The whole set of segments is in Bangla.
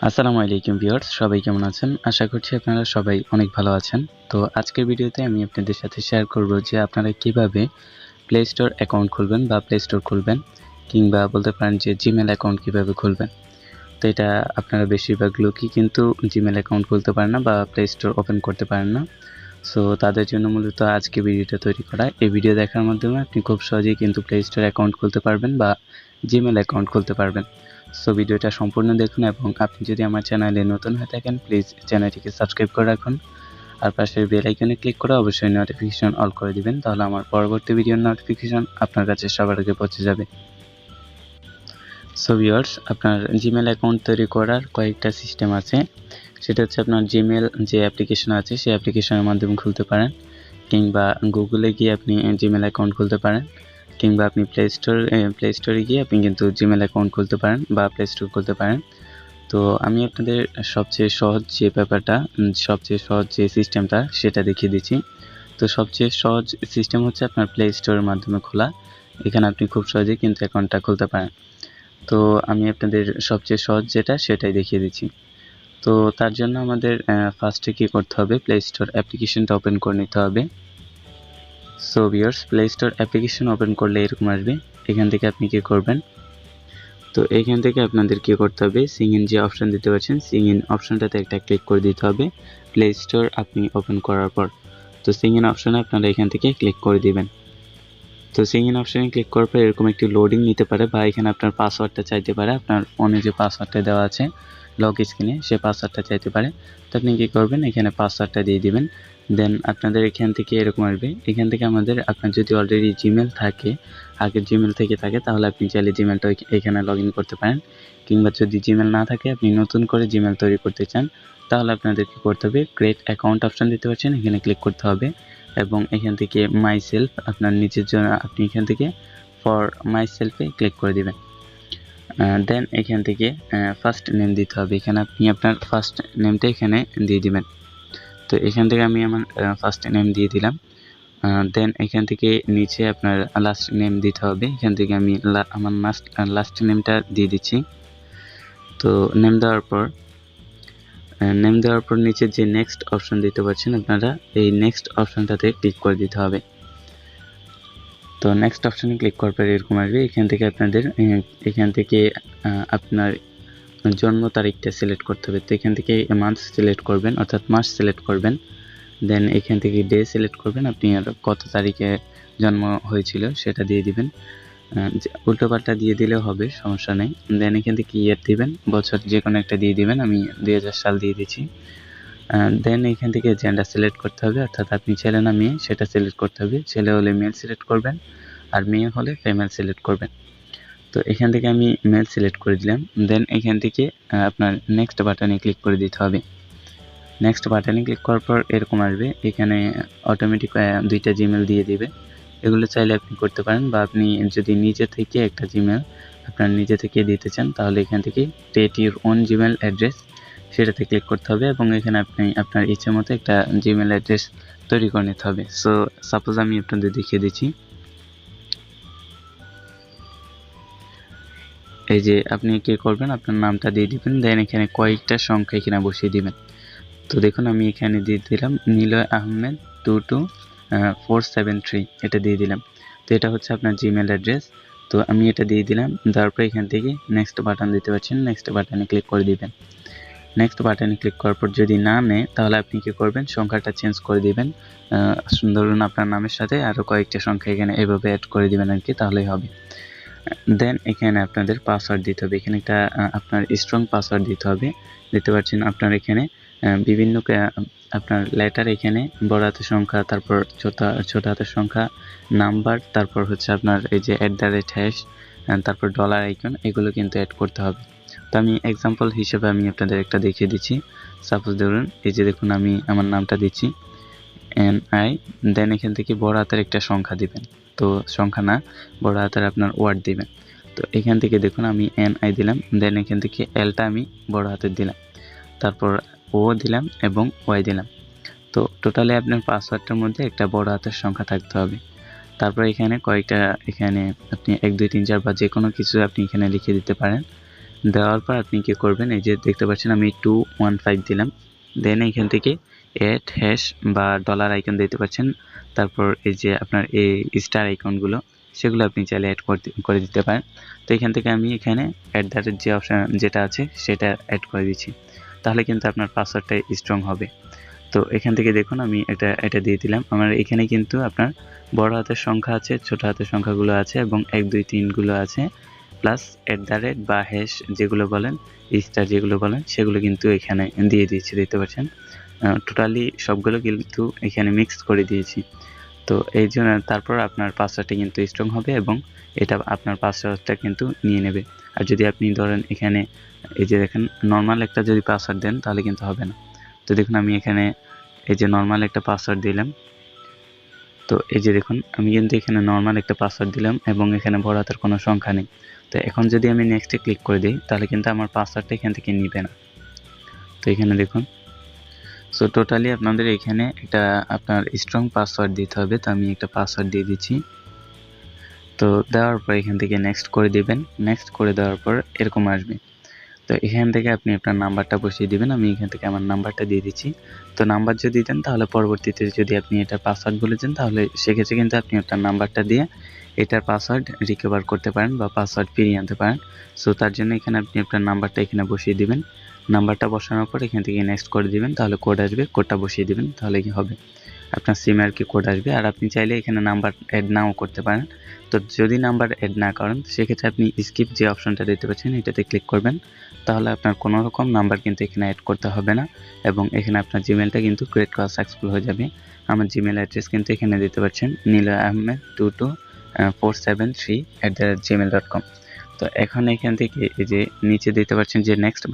আসসালামু আলাইকুম ভিউয়ার্স, সবাই কেমন আছেন? আশা করছি আপনারা সবাই অনেক ভালো আছেন। তো আজকের ভিডিওতে আমি আপনাদের সাথে শেয়ার করব যে আপনারা কিভাবে প্লে স্টোর অ্যাকাউন্ট খুলবেন বা প্লে স্টোর খুলবেন, কিংবা বলতে পারেন যে জিমেল অ্যাকাউন্ট কিভাবে খুলবেন। তো এটা আপনারা বেশিরভাগ লোকই কিন্তু জিমেল অ্যাকাউন্ট খুলতে পারেন না বা প্লে স্টোর ওপেন করতে পারেন না। সো তাদের জন্য মূলত আজকে ভিডিওটা তৈরি করা। এই ভিডিও দেখার মাধ্যমে আপনি খুব সহজেই কিন্তু প্লে স্টোর অ্যাকাউন্ট খুলতে পারবেন বা জিমেল অ্যাকাউন্ট খুলতে পারবেন। সো ভিডিওটা সম্পূর্ণ দেখুন, এবং আপনি যদি আমার চ্যানেলে নতুন হয়ে থাকেন প্লিজ চ্যানেলটিকে সাবস্ক্রাইব করে রাখুন, আর পাশের বেল আইকনে ক্লিক করে অবশ্যই নোটিফিকেশন অল করে দিবেন, তাহলে আমার পরবর্তী ভিডিওর নোটিফিকেশন আপনার কাছে সবার আগে পৌঁছে যাবে। সো ভিউয়ার্স, আপনার জিমেল অ্যাকাউন্ট তৈরি করার কয়েকটা সিস্টেম আছে। সেটা হচ্ছে আপনার জিমেল যে অ্যাপ্লিকেশন আছে সেই অ্যাপ্লিকেশনের মাধ্যমে খুলতে পারেন, কিংবা গুগলে গিয়ে আপনি জিমেল অ্যাকাউন্ট খুলতে পারেন, কিংবা আপনি প্লে স্টোরে গিয়ে আপনি কিন্তু জিমেল অ্যাকাউন্ট খুলতে পারেন বা প্লে স্টোর খুলতে পারেন। তো আমি আপনাদের সবচেয়ে সহজ যে সিস্টেমটা সেটা দেখিয়ে দিচ্ছি। তো সবচেয়ে সহজ সিস্টেম হচ্ছে আপনার প্লে স্টোরের মাধ্যমে খোলা। এখানে আপনি খুব সহজেই কিন্তু অ্যাকাউন্টটা খুলতে পারেন। তো আমি আপনাদের সবচেয়ে সহজ যেটা সেটাই দেখিয়ে দিচ্ছি। তো তার জন্য আমাদের ফার্স্টে কী করতে হবে, প্লে স্টোর অ্যাপ্লিকেশনটা ওপেন করে নিতে হবে। So viewers, play store application open করলে এরকম আসবে। এখান থেকে আপনি কী করবেন, তো এইখান থেকে আপনাদের কী করতে হবে, সিং ইন যে অপশান দিতে পারছেন সিং ইন অপশানটাতে একটা ক্লিক করে দিতে হবে প্লে স্টোর আপনি ওপেন করার পর। তো সিং ইন অপশানে আপনারা এখান থেকে ক্লিক করে দিবেন। তো সিং ইন অপশানে ক্লিক করার পর এরকম একটি লোডিং নিতে পারে, বা এখানে আপনার পাসওয়ার্ডটা চাইতে পারে, আপনার ফোনে যে পাসওয়ার্ডটা দেওয়া আছে লগ স্ক্রিনে সে পাসওয়ার্ডটা চাইতে পারে। তো আপনি কী করবেন, এখানে পাসওয়ার্ডটা দিয়ে দিবেন। দেন আপনাদের এখান থেকে এরকম আসবে। এখান থেকে আপনার যদি অলরেডি জিমেল থাকে, আগের জিমেল থেকে থাকে, তাহলে আপনি চাইলে জিমেলটা এখানে লগ ইন করতে পারেন, কিংবা যদি জিমেল না থাকে আপনি নতুন করে জিমেল তৈরি করতে চান, তাহলে আপনাদের কী করতে হবে, ক্রিয়েট অ্যাকাউন্ট অপশান দিতে পারছেন, এখানে ক্লিক করতে হবে, এবং এখান থেকে মাই সেলফ আপনার নিজের জন্য আপনি এখান থেকে ফর মাই সেলফে ক্লিক করে দিবেন। দেন এখান থেকে ফার্স্ট নেম দিতে হবে, এখানে আপনি আপনার ফার্স্ট নেমটা এখানে দিয়ে দিবেন। তো এখান থেকে আমি আমার ফার্স্ট নেম দিয়ে দিলাম। দেন এখান থেকে নিচে আপনার লাস্ট নেম দিতে হবে, এখান থেকে আমি আমার লাস্ট নেমটা দিয়ে দিচ্ছি। তো নেম দেওয়ার পর নিচে যে নেক্সট অপশন দিতে পারছেন আপনারা, এই নেক্সট অপশনটাতে ক্লিক করে দিতে হবে। তো নেক্সট অপশানে ক্লিক করার পর এরকম আসবে। এখান থেকে আপনার জন্ম তারিখটা সিলেক্ট করতে হবে। তো এখান থেকে মান্থ সিলেক্ট করবেন, অর্থাৎ মাস সিলেক্ট করবেন। দেন এখান থেকে ডে সিলেক্ট করবেন, আপনি আর কত তারিখে জন্ম হয়েছিল সেটা দিয়ে দিবেন। উল্টোপাল্টা দিয়ে দিলেও হবে, সমস্যা নেই। দেন এখান থেকে ইয়ার দিবেন, বছর যে কোনো একটা দিয়ে দিবেন, আমি 2000 সাল দিয়ে দিচ্ছি। দেন এখান থেকে জেন্ডার সিলেক্ট করতে হবে, অর্থাৎ আপনি ছেলে না মেয়ে সেটা সিলেক্ট করতে হবে। ছেলে হলে মেল সিলেক্ট করবেন, আর মেয়ে হলে ফিমেল সিলেক্ট করবেন। তো এখান থেকে আমি মেল সিলেক্ট করে দিলাম। দেন এখান থেকে আপনার নেক্সট বাটনে ক্লিক করে দিতে হবে। নেক্সট বাটনে ক্লিক করার পর এরকম আসবে, এখানে অটোমেটিক 2টা জিমেল দিয়ে দিবে। এগুলো চাইলে আপনি করতে পারেন, বা আপনি যদি নিজে থেকে একটা জিমেল আপনার নিজে থেকে দিতে চান, তাহলে এখান থেকে create your own Gmail address সেটাতে ক্লিক করতে হবে, এবং এখানে আপনি আপনার ইচ্ছে মতো একটা জিমেল অ্যাড্রেস তৈরি করে নিতে হবে। সো সাপোজ আমি আপনাদের দেখিয়ে দিচ্ছি। এই যে আপনি কি করবেন, আপনার নামটা দিয়ে দিবেন, দেন এখানে কয়েকটা সংখ্যা এখানে বসিয়ে দিবেন। তো দেখুন আমি এখানে দিয়ে দিলাম নিলয় আহমেদ 22473, এটা দিয়ে দিলাম। তো এটা হচ্ছে আপনার জিমেল অ্যাড্রেস। তো আমি এটা দিয়ে দিলাম, তারপর এখান থেকে নেক্সট বাটন দিতে পারছেন, নেক্সট বাটনে ক্লিক করে দিবেন। নেক্সট বাটনে ক্লিক করার পর যদি না নেয়, তাহলে আপনি কি করবেন, সংখ্যাটা চেঞ্জ করে দিবেন। ধরুন আপনার নামের সাথে আরও কয়েকটা সংখ্যা এখানে এভাবে অ্যাড করে দিবেন আর কি, তাহলেই হবে। দেন এখানে আপনাদের পাসওয়ার্ড দিতে হবে, এখানে একটা আপনার স্ট্রং পাসওয়ার্ড দিতে হবে। দিতে পারছেন আপনার এখানে বিভিন্ন আপনার লেটার, এখানে বড় হাতের সংখ্যা, তারপর ছোট হাতের সংখ্যা, নাম্বার, তারপর হচ্ছে আপনার এই যে @#, তারপর ডলার আইকন, এগুলো কিন্তু অ্যাড করতে হবে। তো আমি এক্সাম্পল হিসেবে আমি আপনাদের একটা দেখিয়ে দিচ্ছি। সাপোজ ধরুন এই যে দেখুন আমি আমার নামটা দিচ্ছি NI, দেন এখান থেকে বড় হাতের একটা সংখ্যা দিবেন। তো সংখ্যা না, বড় হাতের আপনার ওয়ার্ড দিবেন। তো এখান থেকে দেখুন আমি NI দিলাম, দেন এখান থেকে Lটা আমি বড় হাতের দিলাম, তারপর O দিলাম এবং Y দিলাম। তো টোটালি আপনার পাসওয়ার্ডটার মধ্যে একটা বড় হাতের সংখ্যা থাকতে হবে। তারপর এখানে কয়েকটা, এখানে আপনি 1 2 3 4 বা যে কোনো কিছু আপনি এখানে লিখে দিতে পারেন। দেওয়ার পর আপনি কি করবেন, এই যে দেখতে পাচ্ছেন আমি 215 দিলাম। দেন এখান থেকে অ্যাড হ্যাশ বা ডলার আইকন দিতে পাচ্ছেন, তারপর এই যে আপনার এই স্টার আইকনগুলো সেগুলো আপনি চাইলে অ্যাড করে দিতে পারেন। তো এখান থেকে আমি এখানে @ যে অপশন যেটা আছে সেটা অ্যাড করে দিচ্ছি, তাহলে কিন্তু আপনার পাসওয়ার্ডটা স্ট্রং হবে। তো এখান থেকে দেখুন আমি এটা দিয়ে দিলাম। আমার এখানে কিন্তু আপনার বড় হাতের সংখ্যা আছে, ছোট হাতের সংখ্যাগুলো আছে এবং 1 2 3 গুলো আছে, প্লাস @ বা হ্যাশ যেগুলো বলেন, স্টার যেগুলো বলেন সেগুলো কিন্তু এখানে দিয়ে দিয়েছি, দেখতে পাচ্ছেন। টোটালি সবগুলো কিন্তু এখানে মিক্সড করে দিয়েছি। তো এই জন্য তারপর আপনার পাসওয়ার্ডটা কিন্তু স্ট্রং হবে এবং এটা আপনার পাসওয়ার্ডটা কিন্তু নিয়ে নেবে। আর যদি আপনি ধরেন এখানে এই যে দেখেন নর্মাল একটা যদি পাসওয়ার্ড দেন তাহলে কিন্তু হবে না। তো দেখুন আমি এখানে এই যে নর্মাল একটা পাসওয়ার্ড দিলাম। তো এই যে দেখুন আমি কিন্তু এখানে নর্মাল একটা পাসওয়ার্ড দিলাম এবং এখানে বড় হাতের কোনো সংখ্যা নেই। তো এখন যদি আমি নেক্সটে ক্লিক করে দিই তাহলে কিন্তু আমার পাসওয়ার্ডটা এখান থেকে নিবে না। তো এখানে দেখুন, সো টোটালি আপনাদের এখানে একটা আপনার স্ট্রং পাসওয়ার্ড দিতে হবে। তো আমি একটা পাসওয়ার্ড দিয়ে দিচ্ছি। তো দেওয়ার পর এখান থেকে নেক্সট করে দিবেন। নেক্সট করে দেওয়ার পর এরকম আসবে। তো এখান থেকে আপনি আপনার নাম্বারটা বসিয়ে দিবেন। আমি এখান থেকে আমার নাম্বারটা দিয়ে দিচ্ছি। তো নাম্বার যদি দেন তাহলে পরবর্তীতে যদি আপনি এটার পাসওয়ার্ড বলে দেন তাহলে সেক্ষেত্রে কিন্তু আপনি আপনার নাম্বারটা দিয়ে এটার পাসওয়ার্ড রিকভার করতে পারেন বা পাসওয়ার্ড ফিরিয়ে আনতে পারেন। সো তার জন্য এখানে আপনি আপনার নাম্বারটা এখানে বসিয়ে দিবেন। নাম্বারটা বসানোর পর এখান থেকে নেক্সট করে দিবেন, তাহলে কোড আসবে, কোডটা বসিয়ে দিবেন, তাহলে কি হবে আপনার সিমে আর কি কোড আসবে। আর আপনি চাইলে এখানে নাম্বার অ্যাড নাও করতে পারেন। তো যদি নাম্বার অ্যাড না করেন সেক্ষেত্রে আপনি স্কিপ যে অপশনটা দেখতে পাচ্ছেন এটাতে ক্লিক করবেন, তাহলে আপনার কোনো রকম নাম্বার কিন্তু এখানে অ্যাড করতে হবে না এবং এখানে আপনার জিমেলটা কিন্তু ক্রিয়েট করা সাকসেসফুল হয়ে যাবে। আমার জিমেল অ্যাড্রেস কিন্তু এখানে দিতে পারছেন niloahmed22473@gmail.com। তো এখন এখান থেকে এই যে নিচে দিতে পারছেন যে নেক্সট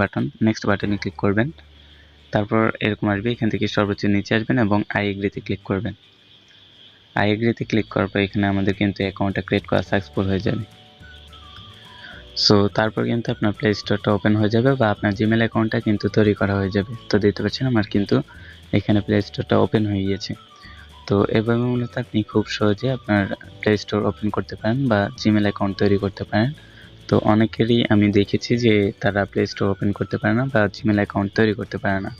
বাটনে ক্লিক করবেন। তারপর এরকম আসবে, এখান থেকে সর্বোচ্চ নিচে আসবেন এবং আই এগ্রিতে ক্লিক করবেন। আই এগ্রিতে ক্লিক করার পর এখানে আমাদের কিন্তু অ্যাকাউন্টটা ক্রিয়েট করা সাকসেসফুল হয়ে যাবে। সো তারপর কিন্তু আপনার প্লে স্টোরটা ওপেন হয়ে যাবে বা আপনার জিমেল অ্যাকাউন্টটা কিন্তু তৈরি করা হয়ে যাবে। তো দেখতে পাচ্ছেন আমার কিন্তু এখানে প্লে স্টোরটা ওপেন হয়ে গিয়েছে। তো এভাবে মূলত আপনি খুব সহজে আপনার প্লে স্টোর ওপেন করতে পারেন বা জিমেল অ্যাকাউন্ট তৈরি করতে পারেন। তো অনেকেরই আমি দেখেছি যে তারা প্লে স্টোর ওপেন করতে পারে না বা জিমেল অ্যাকাউন্ট তৈরি করতে পারে না।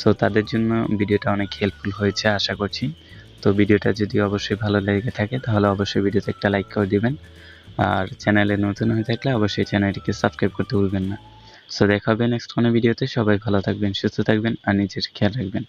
সো তাদের জন্য ভিডিওটা অনেক হেল্পফুল হয়েছে আশা করছি। তো ভিডিওটা যদি অবশ্যই ভালো লেগে থাকে তাহলে অবশ্যই ভিডিওতে একটা লাইক করে দিবেন। আর চ্যানেলে নতুন হয়ে থাকলে অবশ্যই চ্যানেলটিকে সাবস্ক্রাইব করতে ভুলবেন না। সো দেখা হবে নেক্সট কোনো ভিডিওতে। সবাই ভালো থাকবেন, সুস্থ থাকবেন আর নিজের খেয়াল রাখবেন।